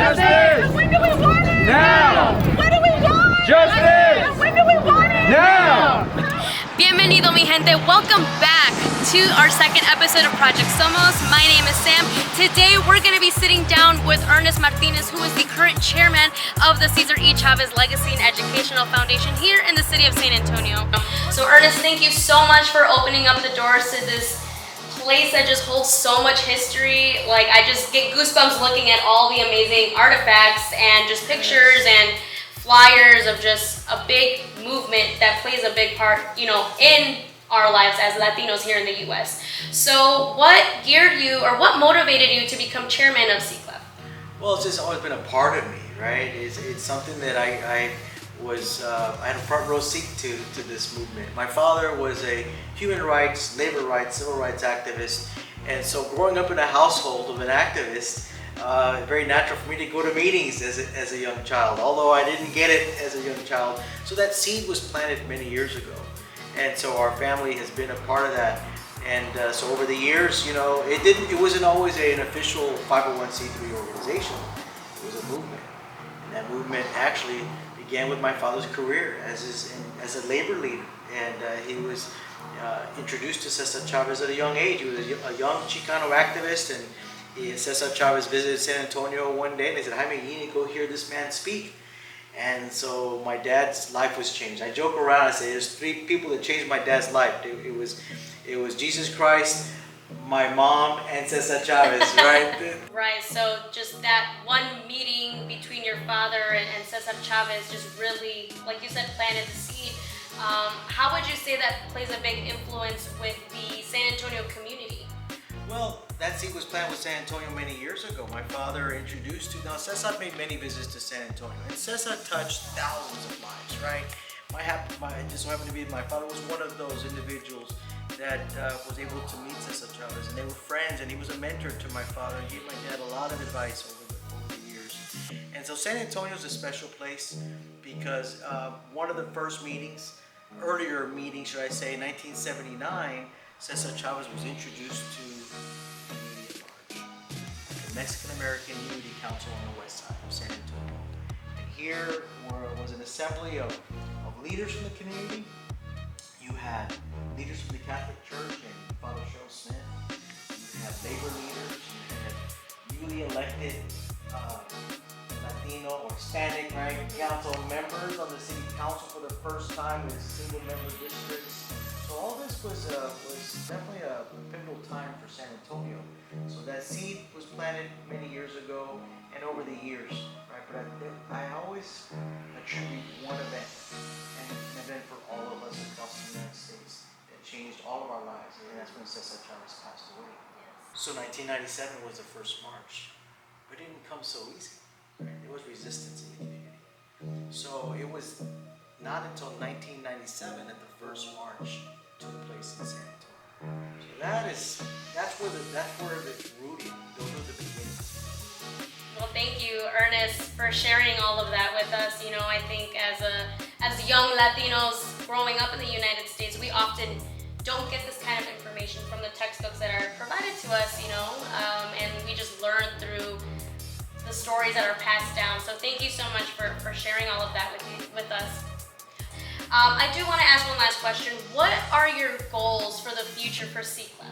Justice! When do we want it? Now! What do we want? Justice! When do we want it? Now! Bienvenido, mi gente. Welcome back to our second episode of Project Somos. My name is Sam. Today we're going to be sitting down with Ernest Martinez, who is the current chairman of the César E. Chávez Legacy and Educational Foundation here in the city of San Antonio. So Ernest, thank you so much for opening up the doors to this place that just holds so much history. Like, I just get goosebumps looking at all the amazing artifacts and just pictures and flyers of just a big movement that plays a big part, you know, in our lives as Latinos here in the U.S. So what geared you, or what motivated you to become chairman of CCLEF? Well, it's just always been a part of me, right? It's something that I had a front row seat to this movement. My father was a human rights, labor rights, civil rights activist, and so growing up in a household of an activist, very natural for me to go to meetings as a young child, although I didn't get it as a young child. So that seed was planted many years ago. And so our family has been a part of that. And so over the years, you know, it wasn't always an official 501c3 organization. It was a movement. And that movement actually began with my father's career as a labor leader. And he was introduced to César Chávez at a young age. He was a young Chicano activist, and César Chávez visited San Antonio one day and they said, Jaime, you need to go hear this man speak. And so my dad's life was changed. I joke around, I say there's three people that changed my dad's life. It was Jesus Christ, my mom, and César Chávez, right? Right, so just that one meeting between your father and César Chávez just really, like you said, planted the seed. How would you say that plays a big influence with the San Antonio community? Well, that seed was planted with San Antonio many years ago. My father introduced to, now César made many visits to San Antonio, and César touched thousands of lives, right? It just so happened to be my father was one of those individuals that was able to meet César Chávez, and they were friends, and he was a mentor to my father, and gave my dad a lot of advice over the years. And so San Antonio is a special place because one of the first meetings, earlier meetings, should I say, in 1979, César Chávez was introduced to the community at large, the Mexican American Unity Council on the west side of San Antonio. And here was an assembly of leaders from the community. You had leaders from the Catholic Church and Father Cheryl Smith. You had labor leaders. You had newly elected Latino or Hispanic, right, council members on the city council for the first time with single-member districts. So all this was definitely a pivotal time for San Antonio. So that seed was planted many years ago and over the years, right? But I always attribute one event, and an event for all of us across the United States that changed all of our lives, and that's when César Chávez passed away. So 1997 was the first march, but it didn't come so easy. Right? There was resistance in the community. So it was not until 1997 that the first march took place in San Antonio. So that's where it's rooted. Those are the beginnings. Well, thank you, Ernest, for sharing all of that with us. You know, I think as young Latinos growing up in the United States, we often don't get this kind of information from the textbooks that are provided to us, you know, and we just learn through the stories that are passed down. So thank you so much for sharing all of that with us. I do want to ask one last question. What are your goals for the future for CCLEF?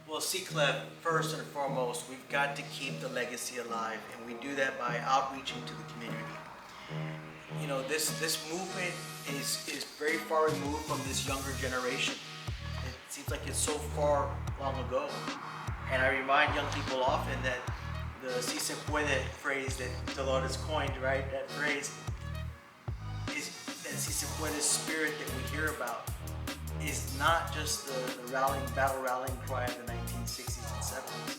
Well, CCLEF, first and foremost, we've got to keep the legacy alive, and we do that by outreaching to the community. You know, this movement is very far removed from this younger generation. It seems like it's so far long ago. And I remind young people often that the si se puede phrase that Dolores coined, right? That phrase is that si se puede spirit that we hear about is not just the battle rallying cry of the 1960s and 70s,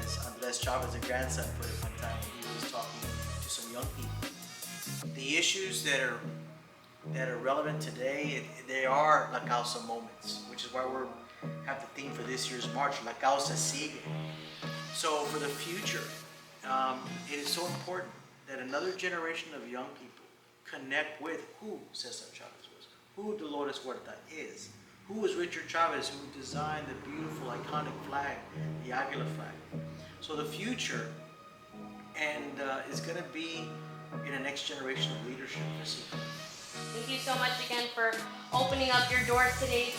as Andrés Chávez, the grandson, put it one time when he was talking to some young people. The issues that are relevant today, they are La Causa moments, which is why we have the theme for this year's march, La Causa Sigue. So for the future, it is so important that another generation of young people connect with who César Chávez was, who Dolores Huerta is, who was Richard Chavez, who designed the beautiful iconic flag, the Águila flag. So the future and is going to be in the next generation of leadership for C-Club. Thank you so much again for opening up your doors today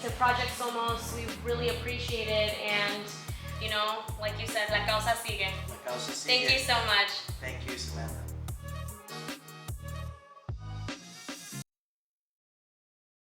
to Project Somos. We really appreciate it, and you know, like you said, la causa sigue. La causa sigue. Thank you so much. Thank you, Samantha.